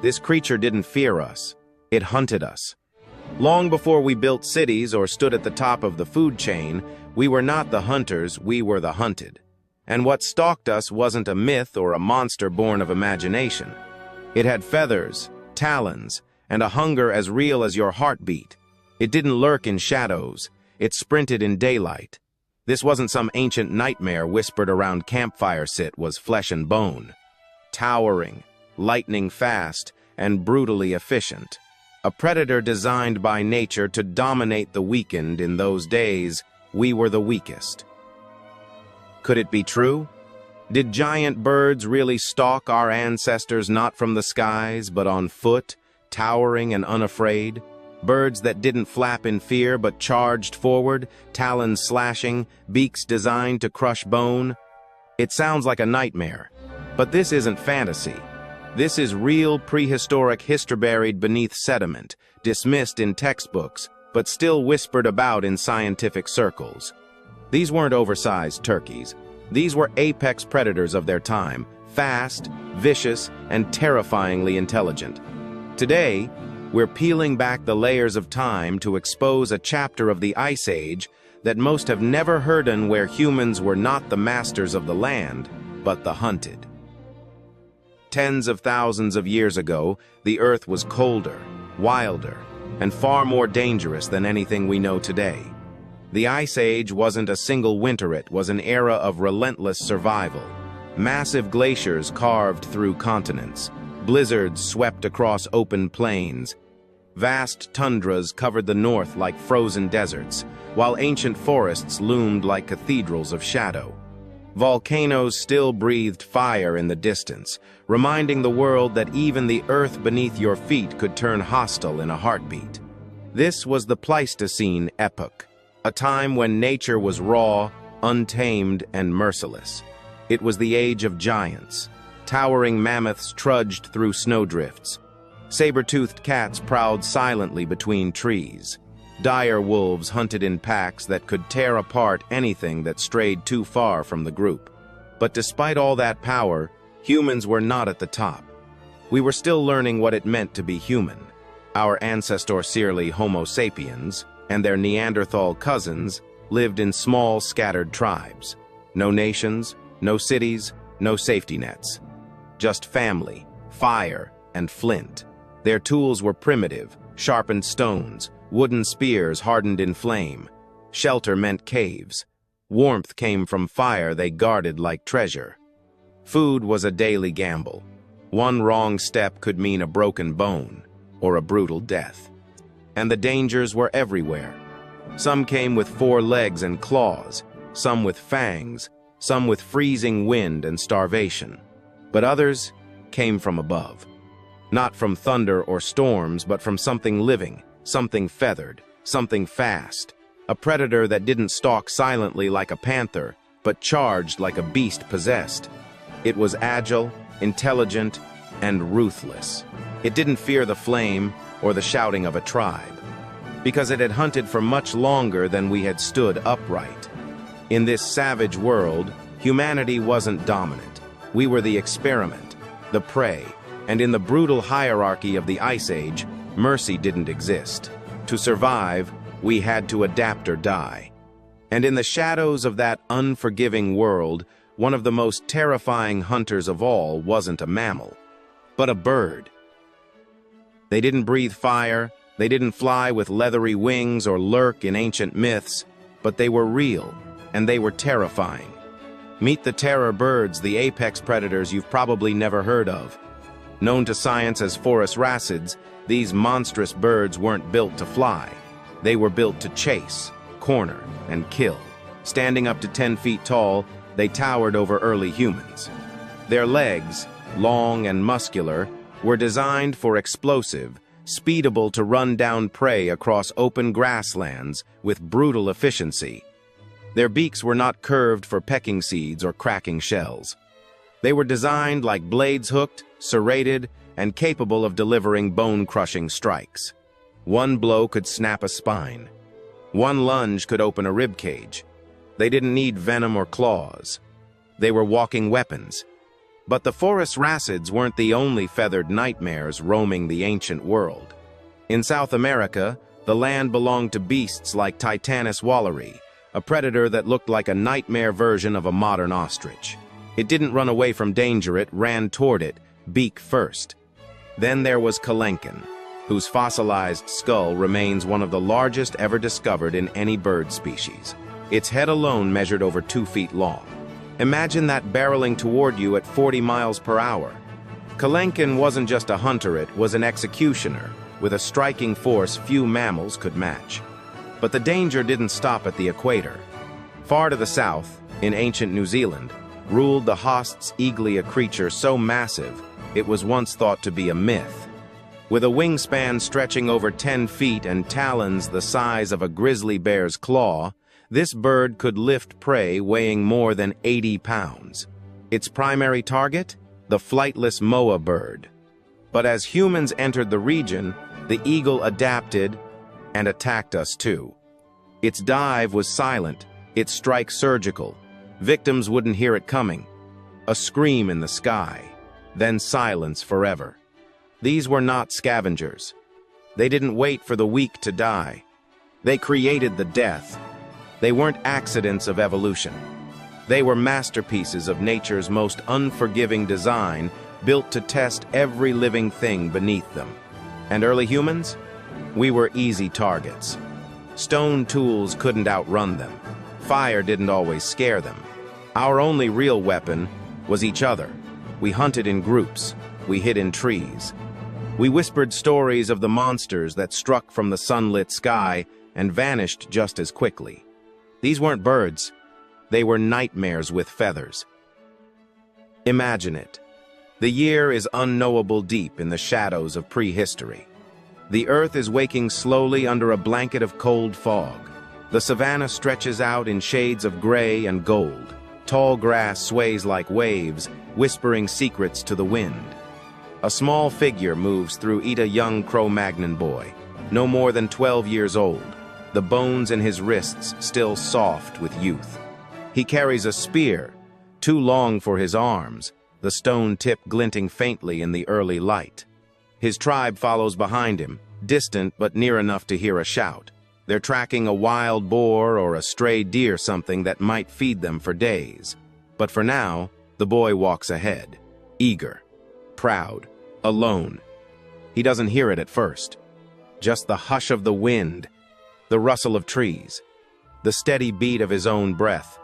This creature didn't fear us. It hunted us. Long before we built cities or stood at the top of the food chain, we were not the hunters, we were the hunted. And what stalked us wasn't a myth or a monster born of imagination. It had feathers, talons, and a hunger as real as your heartbeat. It didn't lurk in shadows. It sprinted in daylight. This wasn't some ancient nightmare whispered around campfires. It was flesh and bone. Towering, lightning fast, and brutally efficient. A predator designed by nature to dominate the weakened. In those days, we were the weakest. Could it be true? Did giant birds really stalk our ancestors not from the skies, but on foot, towering and unafraid? Birds that didn't flap in fear but charged forward, talons slashing, beaks designed to crush bone? It sounds like a nightmare, but this isn't fantasy. This is real prehistoric history buried beneath sediment, dismissed in textbooks, but still whispered about in scientific circles. These weren't oversized turkeys. These were apex predators of their time, fast, vicious, and terrifyingly intelligent. Today, we're peeling back the layers of time to expose a chapter of the Ice Age that most have never heard of, where humans were not the masters of the land, but the hunted. Tens of thousands of years ago, the Earth was colder, wilder, and far more dangerous than anything we know today. The Ice Age wasn't a single winter, it was an era of relentless survival. Massive glaciers carved through continents. Blizzards swept across open plains. Vast tundras covered the north like frozen deserts, while ancient forests loomed like cathedrals of shadow. Volcanoes still breathed fire in the distance, reminding the world that even the earth beneath your feet could turn hostile in a heartbeat. This was the Pleistocene epoch, a time when nature was raw, untamed, and merciless. It was the age of giants. Towering mammoths trudged through snowdrifts. Saber-toothed cats prowled silently between trees. Dire wolves hunted in packs that could tear apart anything that strayed too far from the group. But despite all that power, humans were not at the top. We were still learning what it meant to be human. Our ancestors, Homo sapiens, and their Neanderthal cousins lived in small, scattered tribes. No nations, no cities, no safety nets. Just family, fire, and flint. Their tools were primitive, sharpened stones, wooden spears hardened in flame. Shelter meant caves. Warmth came from fire they guarded like treasure. Food was a daily gamble. One wrong step could mean a broken bone or a brutal death. And the dangers were everywhere. Some came with 4 legs and claws, some with fangs, some with freezing wind and starvation. But others came from above. Not from thunder or storms, but from something living, something feathered, something fast. A predator that didn't stalk silently like a panther, but charged like a beast possessed. It was agile, intelligent, and ruthless. It didn't fear the flame or the shouting of a tribe, because it had hunted for much longer than we had stood upright. In this savage world, humanity wasn't dominant. We were the experiment, the prey, and in the brutal hierarchy of the Ice Age, mercy didn't exist. To survive, we had to adapt or die. And in the shadows of that unforgiving world, one of the most terrifying hunters of all wasn't a mammal, but a bird. They didn't breathe fire, they didn't fly with leathery wings or lurk in ancient myths, but they were real, and they were terrifying. Meet the terror birds, the apex predators you've probably never heard of. Known to science as forest racids, these monstrous birds weren't built to fly. They were built to chase, corner, and kill. Standing up to 10 feet tall, they towered over early humans. Their legs, long and muscular, were designed for explosive, speedable to run down prey across open grasslands with brutal efficiency. Their beaks were not curved for pecking seeds or cracking shells. They were designed like blades, hooked, serrated, and capable of delivering bone-crushing strikes. One blow could snap a spine. One lunge could open a rib cage. They didn't need venom or claws. They were walking weapons. But the forest racids weren't the only feathered nightmares roaming the ancient world. In South America, the land belonged to beasts like Titanis walleri, a predator that looked like a nightmare version of a modern ostrich. It didn't run away from danger, it ran toward it, beak first. Then there was Kelenken, whose fossilized skull remains one of the largest ever discovered in any bird species. Its head alone measured over 2 feet long. Imagine that barreling toward you at 40 miles per hour. Kelenken wasn't just a hunter, it was an executioner, with a striking force few mammals could match. But the danger didn't stop at the equator. Far to the south, in ancient New Zealand, ruled the Haast's eagly, a creature so massive it was once thought to be a myth. With a wingspan stretching over 10 feet and talons the size of a grizzly bear's claw, this bird could lift prey weighing more than 80 pounds. Its primary target? The flightless moa bird. But as humans entered the region, the eagle adapted and attacked us too. Its dive was silent, its strike surgical. Victims wouldn't hear it coming. A scream in the sky, then silence forever. These were not scavengers. They didn't wait for the weak to die. They created the death. They weren't accidents of evolution. They were masterpieces of nature's most unforgiving design, built to test every living thing beneath them. And early humans? We were easy targets. Stone tools couldn't outrun them. Fire didn't always scare them. Our only real weapon was each other. We hunted in groups. We hid in trees. We whispered stories of the monsters that struck from the sunlit sky and vanished just as quickly. These weren't birds. They were nightmares with feathers. Imagine it. The year is unknowable deep in the shadows of prehistory. The earth is waking slowly under a blanket of cold fog. The savanna stretches out in shades of gray and gold. Tall grass sways like waves, whispering secrets to the wind. A small figure moves through a young cro-magnon boy, no more than 12 years old, the bones in his wrists still soft with youth. He carries a spear, too long for his arms, the stone tip glinting faintly in the early light. His tribe follows behind him, distant but near enough to hear a shout. They're tracking a wild boar or a stray deer, something that might feed them for days. But for now, the boy walks ahead, eager, proud, alone. He doesn't hear it at first. Just the hush of the wind, the rustle of trees, the steady beat of his own breath.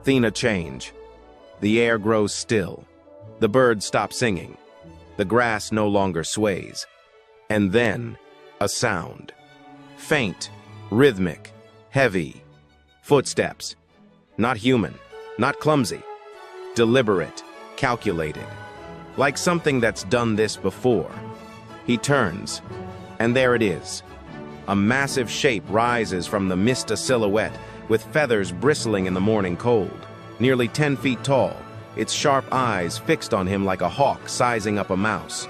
Then a change. The air grows still. The birds stop singing. The grass no longer sways. And then, a sound. Faint, rhythmic, heavy. Footsteps. Not human, not clumsy. Deliberate, calculated. Like something that's done this before. He turns, and there it is. A massive shape rises from the mist, a silhouette, with feathers bristling in the morning cold. Nearly 10 feet tall, its sharp eyes fixed on him like a hawk sizing up a mouse.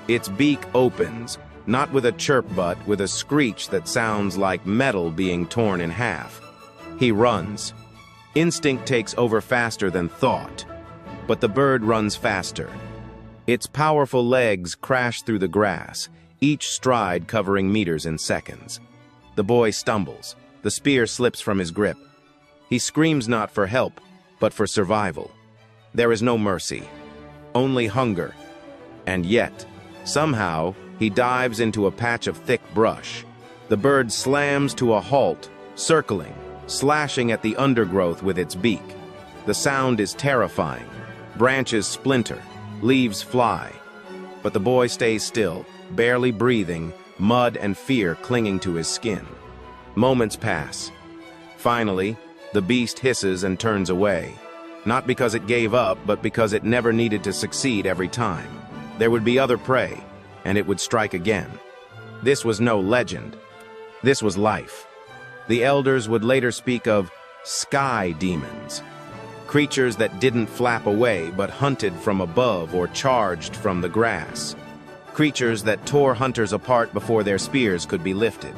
Its beak opens, not with a chirp but with a screech that sounds like metal being torn in half. He runs. Instinct takes over faster than thought, but the bird runs faster. Its powerful legs crash through the grass, each stride covering meters in seconds. The boy stumbles. The spear slips from his grip. He screams not for help, but for survival. There is no mercy, only hunger. And yet, somehow, he dives into a patch of thick brush. The bird slams to a halt, circling, slashing at the undergrowth with its beak. The sound is terrifying. Branches splinter, leaves fly. But the boy stays still, barely breathing, mud and fear clinging to his skin. Moments pass. Finally, the beast hisses and turns away. Not because it gave up, but because it never needed to succeed every time. There would be other prey, and it would strike again. This was no legend. This was life. The elders would later speak of sky demons, creatures that didn't flap away but hunted from above or charged from the grass, creatures that tore hunters apart before their spears could be lifted.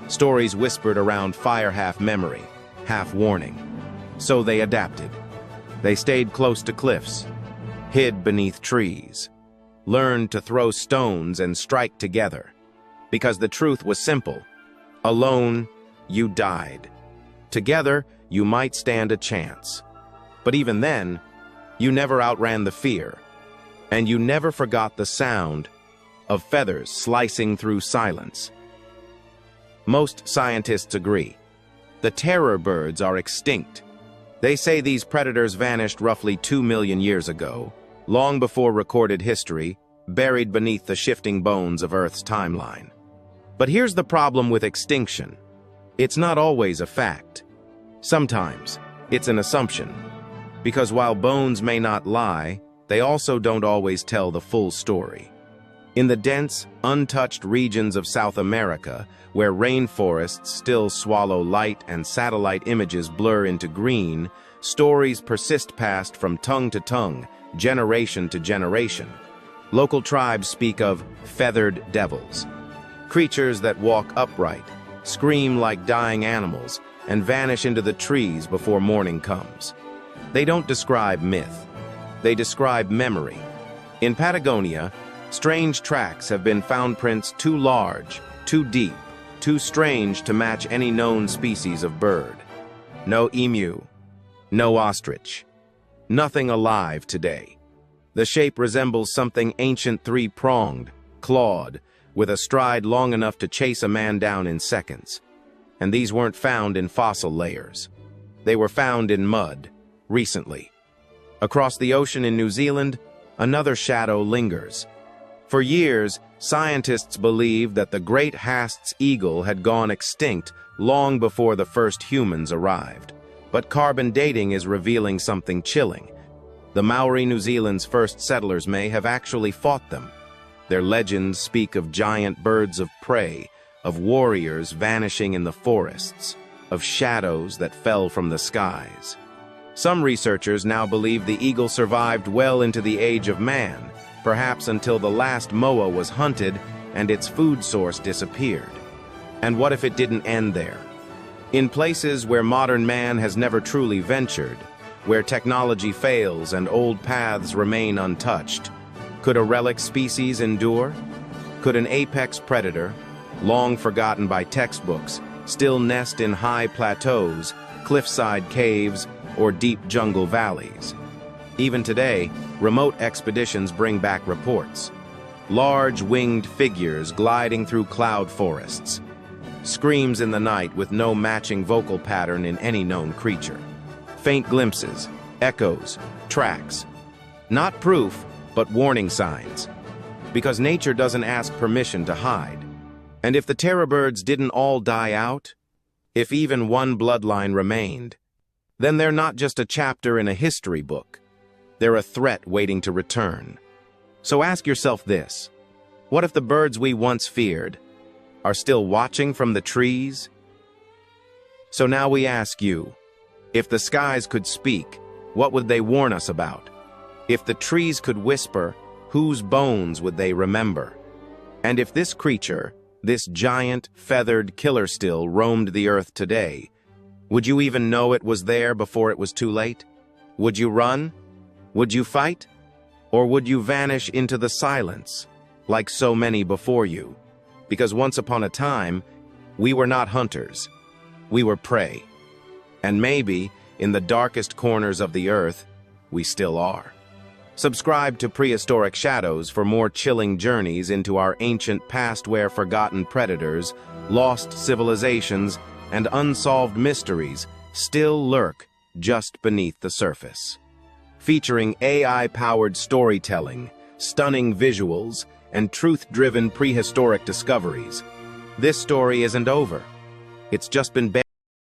Stories whispered around fire, half memory, half warning. So they adapted. They stayed close to cliffs, hid beneath trees, learned to throw stones and strike together. Because the truth was simple. Alone, you died. Together, you might stand a chance. But even then, you never outran the fear. And you never forgot the sound of feathers slicing through silence. Most scientists agree. The terror birds are extinct. They say these predators vanished roughly 2 million years ago, long before recorded history, buried beneath the shifting bones of Earth's timeline. But here's the problem with extinction. It's not always a fact. Sometimes, it's an assumption. Because while bones may not lie, they also don't always tell the full story. In the dense, untouched regions of South America, where rainforests still swallow light and satellite images blur into green, stories persist passed from tongue to tongue, generation to generation. Local tribes speak of feathered devils, creatures that walk upright, scream like dying animals, and vanish into the trees before morning comes. They don't describe myth. They describe memory. In Patagonia, strange tracks have been found, prints too large, too deep, too strange to match any known species of bird. No emu, no ostrich, nothing alive today. The shape resembles something ancient, three-pronged, clawed, with a stride long enough to chase a man down in seconds. And these weren't found in fossil layers. They were found in mud, recently. Across the ocean in New Zealand, another shadow lingers. For years, scientists believed that the great Haast's eagle had gone extinct long before the first humans arrived. But carbon dating is revealing something chilling. The Maori, New Zealand's first settlers, may have actually fought them. Their legends speak of giant birds of prey, of warriors vanishing in the forests, of shadows that fell from the skies. Some researchers now believe the eagle survived well into the age of man, perhaps until the last moa was hunted and its food source disappeared. And what if it didn't end there? In places where modern man has never truly ventured, where technology fails and old paths remain untouched, could a relic species endure? Could an apex predator, long forgotten by textbooks, still nest in high plateaus, cliffside caves, or deep jungle valleys? Even today, remote expeditions bring back reports. Large winged figures gliding through cloud forests. Screams in the night with no matching vocal pattern in any known creature. Faint glimpses, echoes, tracks. Not proof, but warning signs. Because nature doesn't ask permission to hide. And if the terror birds didn't all die out, if even one bloodline remained, then they're not just a chapter in a history book. They're a threat waiting to return. So ask yourself this: what if the birds we once feared are still watching from the trees? So now we ask you, if the skies could speak, what would they warn us about? If the trees could whisper, whose bones would they remember? And if this creature, this giant, feathered killer still roamed the earth today, would you even know it was there before it was too late? Would you run? Would you fight? Or would you vanish into the silence, like so many before you? Because once upon a time, we were not hunters. We were prey. And maybe, in the darkest corners of the earth, we still are. Subscribe to Prehistoric Shadows for more chilling journeys into our ancient past, where forgotten predators, lost civilizations, and unsolved mysteries still lurk just beneath the surface. Featuring AI-powered storytelling, stunning visuals, and truth-driven prehistoric discoveries, this story isn't over. It's just been